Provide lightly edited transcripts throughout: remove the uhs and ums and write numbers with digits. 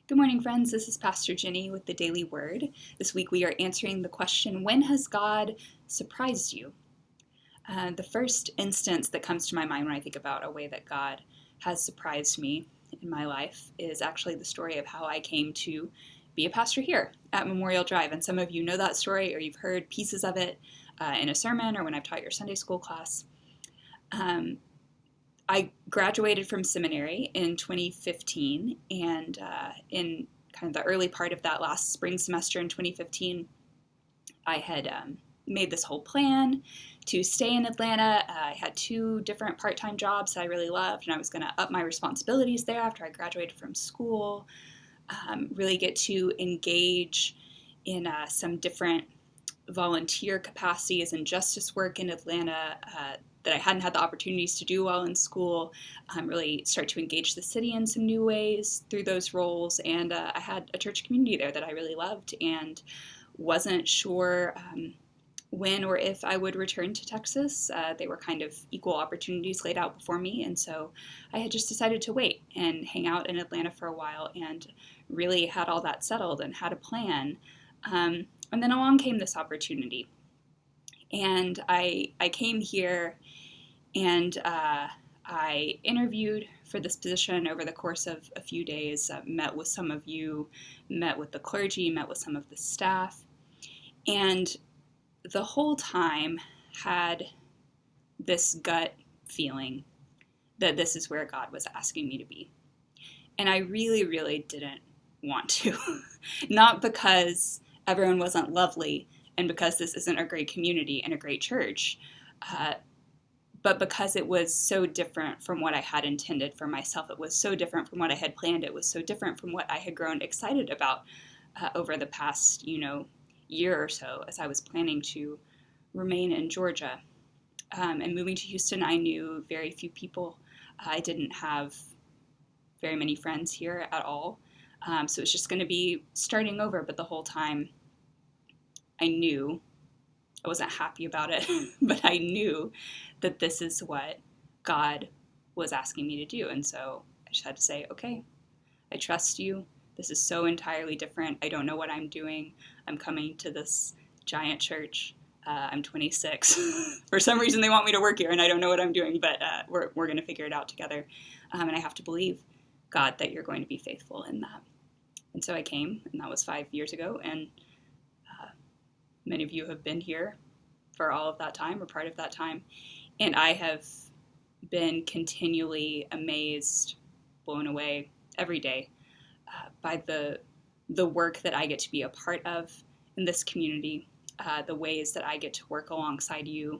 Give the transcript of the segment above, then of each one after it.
Good morning, friends. This is Pastor Ginny with the Daily Word. This week we are answering the question, when has God surprised you? The first instance that comes to my mind when I think about a way that God has surprised me in my life is actually the story of how I came to be a pastor here at Memorial Drive. And some of you know that story, or you've heard pieces of it in a sermon or when I've taught your Sunday school class. I graduated from seminary in 2015, and in kind of the early part of that last spring semester in 2015, I had made this whole plan to stay in Atlanta. I had two different part-time jobs that I really loved, and I was going to up my responsibilities there after I graduated from school, really get to engage in some different volunteer capacities and justice work in Atlanta that I hadn't had the opportunities to do while in school, really start to engage the city in some new ways through those roles. And I had a church community there that I really loved and wasn't sure when or if I would return to Texas. They were kind of equal opportunities laid out before me. And so I had just decided to wait and hang out in Atlanta for a while and really had all that settled and had a plan. And then along came this opportunity. And I came here and I interviewed for this position over the course of a few days, met with some of you, met with the clergy, met with some of the staff, and the whole time had this gut feeling that this is where God was asking me to be. And I really, really didn't want to. Not because everyone wasn't lovely and because this isn't a great community and a great church, but because it was so different from what I had intended for myself. It was so different from what I had planned. It was so different from what I had grown excited about over the past, year or so as I was planning to remain in Georgia. And moving to Houston, I knew very few people. I didn't have very many friends here at all. So it's just going to be starting over. But the whole time I knew, I wasn't happy about it, but I knew that this is what God was asking me to do. And so I just had to say, okay, I trust you. This is so entirely different. I don't know what I'm doing. I'm coming to this giant church. I'm 26. For some reason, they want me to work here, and I don't know what I'm doing, but we're going to figure it out together. And I have to believe, God, that you're going to be faithful in that. And so I came, and that was 5 years ago, and many of you have been here for all of that time or part of that time. And I have been continually amazed, blown away every day by the work that I get to be a part of in this community, the ways that I get to work alongside you,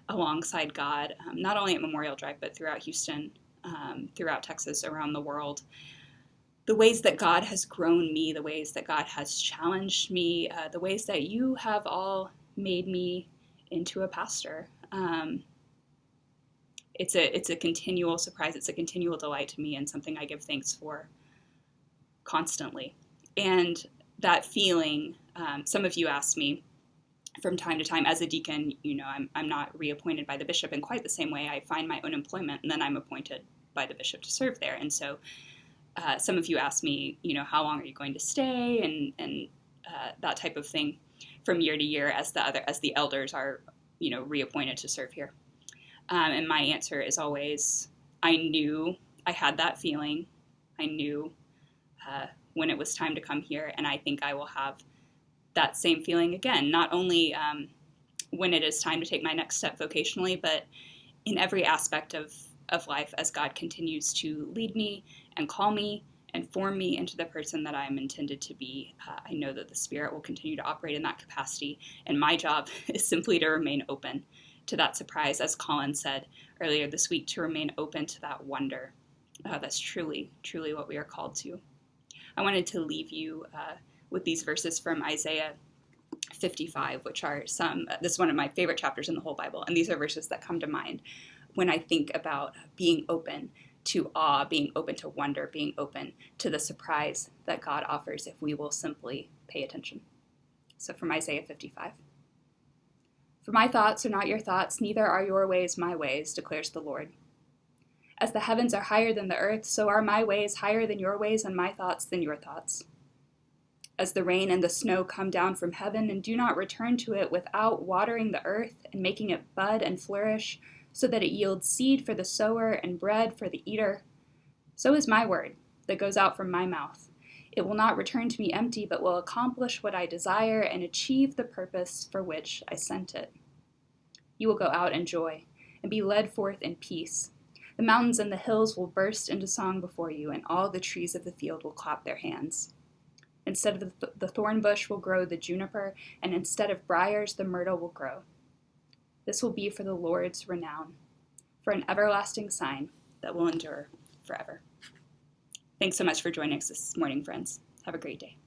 alongside God, not only at Memorial Drive, but throughout Houston, throughout Texas, around the world. The ways that God has grown me, the ways that God has challenged me, the ways that you have all made me into a pastor. It's a continual surprise. It's a continual delight to me and something I give thanks for constantly. And that feeling, some of you ask me from time to time, as a deacon, I'm not reappointed by the bishop in quite the same way. I find my own employment and then I'm appointed by the bishop to serve there. And so some of you ask me, how long are you going to stay, and that type of thing, from year to year as the elders are, reappointed to serve here. And my answer is always, I knew I had that feeling. I knew when it was time to come here, and I think I will have that same feeling again. Not only when it is time to take my next step vocationally, but in every aspect of life as God continues to lead me and call me and form me into the person that I am intended to be. I know that the Spirit will continue to operate in that capacity, and my job is simply to remain open to that surprise, as Colin said earlier this week, to remain open to that wonder. That's truly, truly what we are called to. I wanted to leave you with these verses from Isaiah 55, which are this is one of my favorite chapters in the whole Bible, and these are verses that come to mind when I think about being open to awe, being open to wonder, being open to the surprise that God offers if we will simply pay attention. So from Isaiah 55. For my thoughts are not your thoughts, neither are your ways my ways, declares the Lord. As the heavens are higher than the earth, so are my ways higher than your ways, and my thoughts than your thoughts. As the rain and the snow come down from heaven and do not return to it without watering the earth and making it bud and flourish, so that it yields seed for the sower and bread for the eater, so is my word that goes out from my mouth. It will not return to me empty, but will accomplish what I desire and achieve the purpose for which I sent it. You will go out in joy and be led forth in peace. The mountains and the hills will burst into song before you, and all the trees of the field will clap their hands. Instead of the thorn bush will grow the juniper, and instead of briars the myrtle will grow. This will be for the Lord's renown, for an everlasting sign that will endure forever. Thanks so much for joining us this morning, friends. Have a great day.